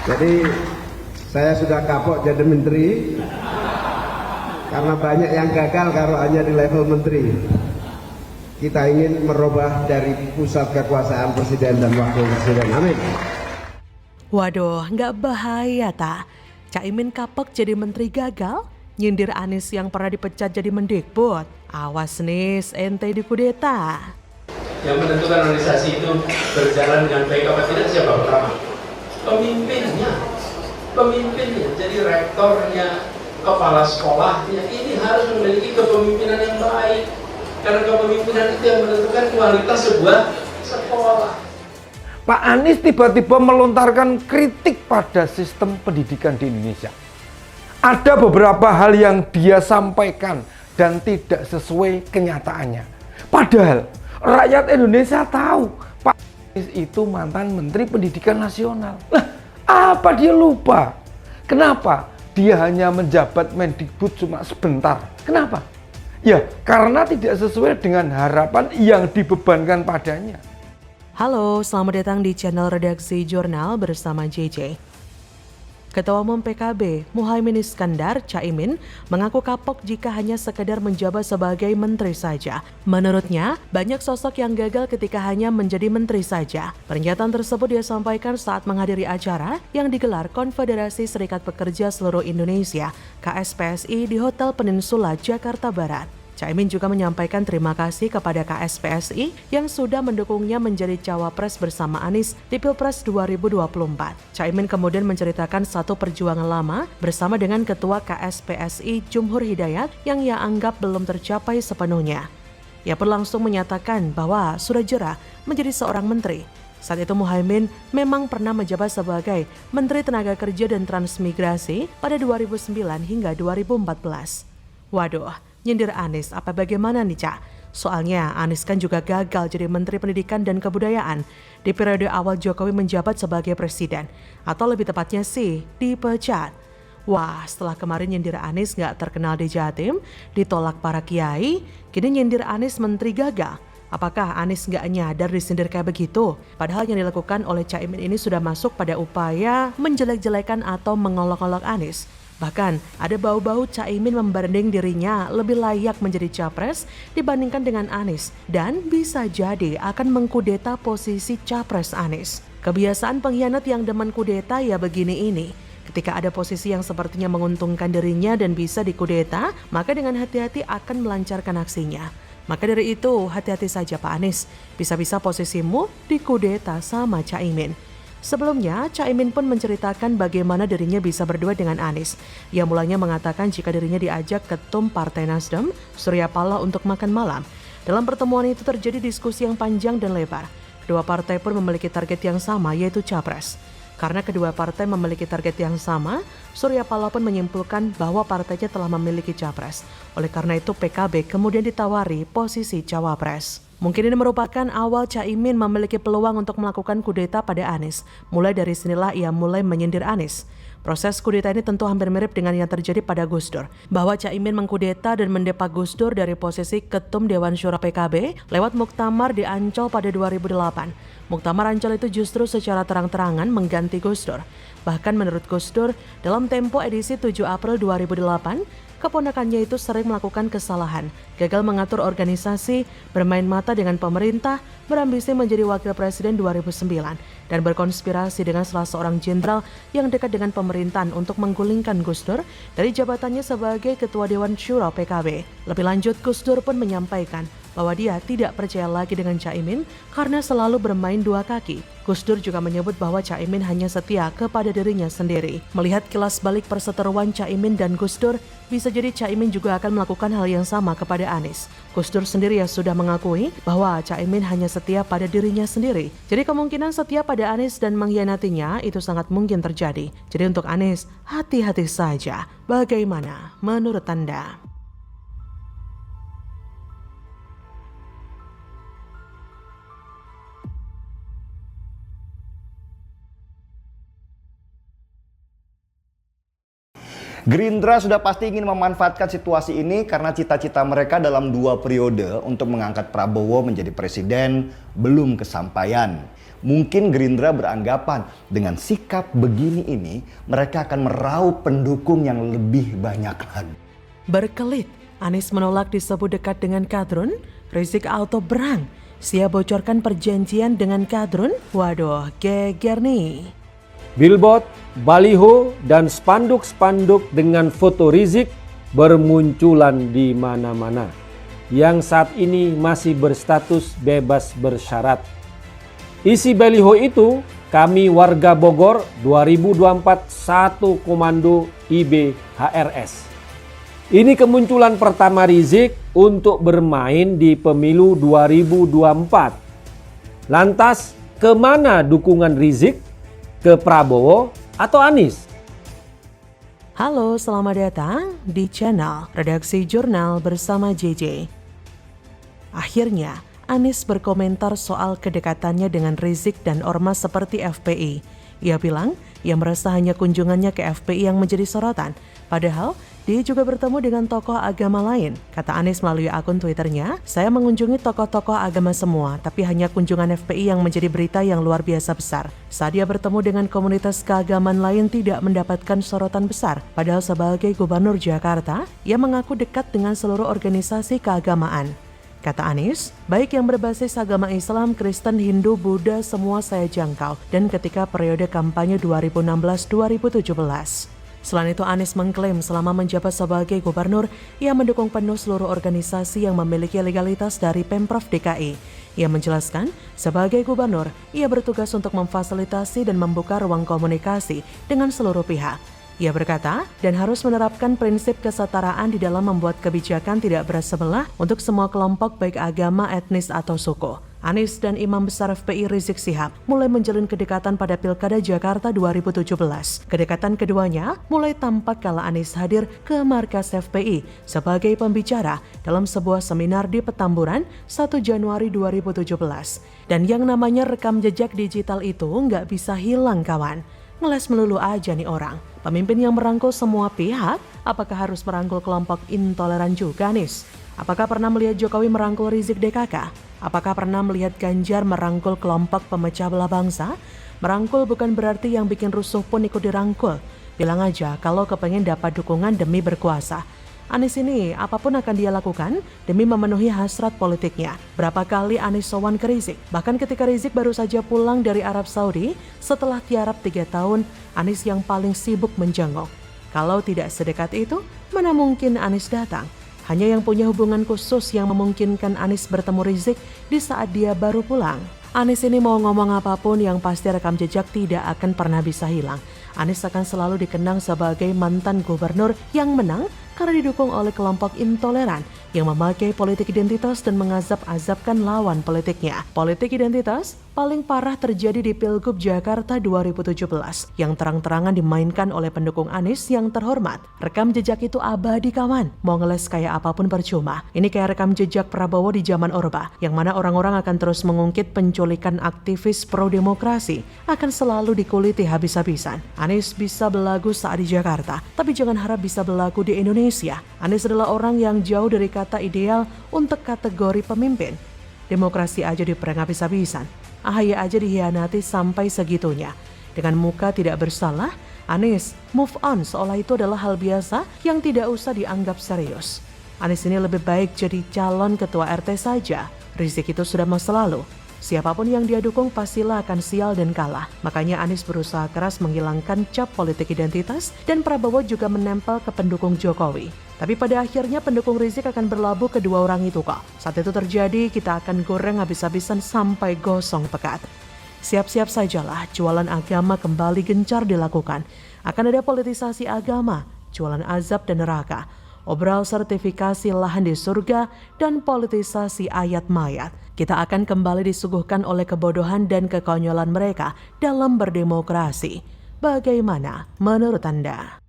Jadi saya sudah kapok jadi menteri karena banyak yang gagal kalau hanya di level menteri. Kita ingin merubah dari pusat kekuasaan presiden dan wakil presiden. Amin. Waduh, nggak bahaya tak? Caimin kapok jadi menteri gagal? Nyindir Anies yang pernah dipecat jadi mendikbud? Awas nih, ente dikudeta. Yang menentukan organisasi itu berjalan dengan baik apa tidak siapa pertama? Pemimpinnya, jadi rektornya, kepala sekolahnya, ini harus memiliki kepemimpinan yang baik. Karena kepemimpinan itu yang menentukan kualitas sebuah sekolah. Pak Anies tiba-tiba melontarkan kritik pada sistem pendidikan di Indonesia. Ada beberapa hal yang dia sampaikan dan tidak sesuai kenyataannya. Padahal rakyat Indonesia tahu Pak Anies itu mantan Menteri Pendidikan Nasional. Lah, apa dia lupa? Kenapa dia hanya menjabat Mendikbud cuma sebentar? Kenapa? Ya, karena tidak sesuai dengan harapan yang dibebankan padanya. Halo, selamat datang di channel Redaksi Jurnal bersama JJ. Ketua Umum PKB, Muhaimin Iskandar, Caimin, mengaku kapok jika hanya sekedar menjabat sebagai menteri saja. Menurutnya, banyak sosok yang gagal ketika hanya menjadi menteri saja. Pernyataan tersebut dia sampaikan saat menghadiri acara yang digelar Konfederasi Serikat Pekerja Seluruh Indonesia, KSPSI di Hotel Peninsula, Jakarta Barat. Caimin juga menyampaikan terima kasih kepada KSPSI yang sudah mendukungnya menjadi cawapres bersama Anies di Pilpres 2024. Caimin kemudian menceritakan satu perjuangan lama bersama dengan Ketua KSPSI Jumhur Hidayat yang ia anggap belum tercapai sepenuhnya. Ia pun langsung menyatakan bahwa sudah jera menjadi seorang menteri. Saat itu Muhaimin memang pernah menjabat sebagai Menteri Tenaga Kerja dan Transmigrasi pada 2009 hingga 2014. Waduh, nyindir Anies apa bagaimana nih Cak? Soalnya Anies kan juga gagal jadi Menteri Pendidikan dan Kebudayaan di periode awal Jokowi menjabat sebagai presiden. Atau lebih tepatnya sih, dipecat. Wah, setelah kemarin nyindir Anies gak terkenal di Jatim, ditolak para kiai, kini nyindir Anies menteri gagal. Apakah Anies gak nyadar disindir kayak begitu? Padahal yang dilakukan oleh Caimin ini sudah masuk pada upaya menjelek-jelekan atau mengolok-olok Anies. Bahkan ada bau-bau Caimin membanding dirinya lebih layak menjadi capres dibandingkan dengan Anies dan bisa jadi akan mengkudeta posisi capres Anies. Kebiasaan pengkhianat yang demen kudeta ya begini ini. Ketika ada posisi yang sepertinya menguntungkan dirinya dan bisa dikudeta, maka dengan hati-hati akan melancarkan aksinya. Maka dari itu hati-hati saja Pak Anies, bisa-bisa posisimu dikudeta sama Caimin. Sebelumnya, Caimin pun menceritakan bagaimana dirinya bisa berdua dengan Anies. Ia mulanya mengatakan jika dirinya diajak Ketum Partai Nasdem, Surya Paloh untuk makan malam. Dalam pertemuan itu terjadi diskusi yang panjang dan lebar. Kedua partai pun memiliki target yang sama, yaitu capres. Karena kedua partai memiliki target yang sama, Surya Paloh pun menyimpulkan bahwa partainya telah memiliki capres. Oleh karena itu PKB kemudian ditawari posisi cawapres. Mungkin ini merupakan awal Caimin memiliki peluang untuk melakukan kudeta pada Anies. Mulai dari sinilah ia mulai menyindir Anies. Proses kudeta ini tentu hampir mirip dengan yang terjadi pada Gus Dur. Bahwa Caimin mengkudeta dan mendepak Gus Dur dari posisi Ketum Dewan Syura PKB lewat muktamar di Ancol pada 2008. Muktamar Ancol itu justru secara terang-terangan mengganti Gus Dur. Bahkan menurut Gus Dur, dalam Tempo edisi 7 April 2008, keponakannya itu sering melakukan kesalahan, gagal mengatur organisasi, bermain mata dengan pemerintah, berambisi menjadi wakil presiden 2009, dan berkonspirasi dengan salah seorang jenderal yang dekat dengan pemerintahan untuk menggulingkan Gus Dur dari jabatannya sebagai Ketua Dewan Syura PKB. Lebih lanjut, Gus Dur pun menyampaikan bahwa dia tidak percaya lagi dengan Caimin karena selalu bermain dua kaki. Gus Dur juga menyebut bahwa Caimin hanya setia kepada dirinya sendiri. Melihat kilas balik perseteruan Caimin dan Gus Dur, bisa jadi Caimin juga akan melakukan hal yang sama kepada Anies. Gus Dur sendiri ya sudah mengakui bahwa Caimin hanya setia pada dirinya sendiri. Jadi kemungkinan setia pada Anies dan mengkhianatinya itu sangat mungkin terjadi. Jadi untuk Anies, hati-hati saja. Bagaimana menurut Anda? Gerindra sudah pasti ingin memanfaatkan situasi ini karena cita-cita mereka dalam 2 periode untuk mengangkat Prabowo menjadi presiden belum kesampaian. Mungkin Gerindra beranggapan dengan sikap begini ini mereka akan meraup pendukung yang lebih banyak lagi. Berkelit, Anies menolak disebut dekat dengan Kadrun, Rizik auto berang. Siap bocorkan perjanjian dengan Kadrun? Waduh, geger nih. Billboard, baliho, dan spanduk-spanduk dengan foto Rizik bermunculan di mana-mana, yang saat ini masih berstatus bebas bersyarat. Isi baliho itu, kami warga Bogor 2024 satu komando IB HRS. Ini kemunculan pertama Rizik untuk bermain di pemilu 2024. Lantas, kemana dukungan Rizik? Ke Prabowo atau Anies? Halo, selamat datang di channel Redaksi Jurnal bersama JJ. Akhirnya, Anies berkomentar soal kedekatannya dengan Rizik dan ormas seperti FPI. Ia bilang, ia merasa hanya kunjungannya ke FPI yang menjadi sorotan. Padahal, dia juga bertemu dengan tokoh agama lain. Kata Anies melalui akun Twitternya, saya mengunjungi tokoh-tokoh agama semua, tapi hanya kunjungan FPI yang menjadi berita yang luar biasa besar. Saat dia bertemu dengan komunitas keagamaan lain tidak mendapatkan sorotan besar. Padahal sebagai Gubernur Jakarta, ia mengaku dekat dengan seluruh organisasi keagamaan. Kata Anies, baik yang berbasis agama Islam, Kristen, Hindu, Buddha, semua saya jangkau. Dan ketika periode kampanye 2016-2017. Selain itu, Anies mengklaim selama menjabat sebagai gubernur, ia mendukung penuh seluruh organisasi yang memiliki legalitas dari Pemprov DKI. Ia menjelaskan, sebagai gubernur, ia bertugas untuk memfasilitasi dan membuka ruang komunikasi dengan seluruh pihak. Ia berkata, dan harus menerapkan prinsip kesetaraan di dalam membuat kebijakan tidak bersebelah untuk semua kelompok baik agama, etnis, atau suku. Anies dan Imam Besar FPI Rizik Syihab mulai menjalin kedekatan pada Pilkada Jakarta 2017. Kedekatan keduanya mulai tampak kala Anies hadir ke markas FPI sebagai pembicara dalam sebuah seminar di Petamburan 1 Januari 2017. Dan yang namanya rekam jejak digital itu nggak bisa hilang kawan. Ngeles melulu aja nih orang. Pemimpin yang merangkul semua pihak, apakah harus merangkul kelompok intoleran juga Anies? Apakah pernah melihat Jokowi merangkul Rizik DKK? Apakah pernah melihat Ganjar merangkul kelompok pemecah belah bangsa? Merangkul bukan berarti yang bikin rusuh pun ikut dirangkul. Bilang aja kalau kepengen dapat dukungan demi berkuasa. Anies ini apapun akan dia lakukan demi memenuhi hasrat politiknya. Berapa kali Anies sowan ke Rizik? Bahkan ketika Rizik baru saja pulang dari Arab Saudi, setelah tiarap 3 tahun, Anies yang paling sibuk menjenguk. Kalau tidak sedekat itu, mana mungkin Anies datang? Hanya yang punya hubungan khusus yang memungkinkan Anies bertemu Rizik di saat dia baru pulang. Anies ini mau ngomong apapun yang pasti rekam jejak tidak akan pernah bisa hilang. Anies akan selalu dikenang sebagai mantan gubernur yang menang karena didukung oleh kelompok intoleran yang memakai politik identitas dan mengazab-azabkan lawan politiknya. Politik identitas paling parah terjadi di Pilgub Jakarta 2017 yang terang-terangan dimainkan oleh pendukung Anies yang terhormat. Rekam jejak itu abadi kawan, mau ngeles kayak apapun percuma. Ini kayak rekam jejak Prabowo di zaman Orba, yang mana orang-orang akan terus mengungkit penculikan aktivis pro-demokrasi, akan selalu dikuliti habis-habisan. Anies bisa belagu saat di Jakarta, tapi jangan harap bisa belagu di Indonesia. Anies adalah orang yang jauh dari kata ideal untuk kategori pemimpin. Demokrasi aja diperang habis-habisan. AHY aja dihianati sampai segitunya. Dengan muka tidak bersalah, Anies move on seolah itu adalah hal biasa yang tidak usah dianggap serius. Anies ini lebih baik jadi calon ketua RT saja. Rizik itu sudah masa lalu. Siapapun yang dia dukung pastilah akan sial dan kalah. Makanya Anies berusaha keras menghilangkan cap politik identitas dan Prabowo juga menempel ke pendukung Jokowi. Tapi pada akhirnya pendukung Rizik akan berlabuh ke dua orang itu kok. Saat itu terjadi, kita akan goreng habis-habisan sampai gosong pekat. Siap-siap sajalah jualan agama kembali gencar dilakukan. Akan ada politisasi agama, jualan azab dan neraka, obral sertifikasi lahan di surga, dan politisasi ayat mayat. Kita akan kembali disuguhkan oleh kebodohan dan kekonyolan mereka dalam berdemokrasi. Bagaimana menurut Anda?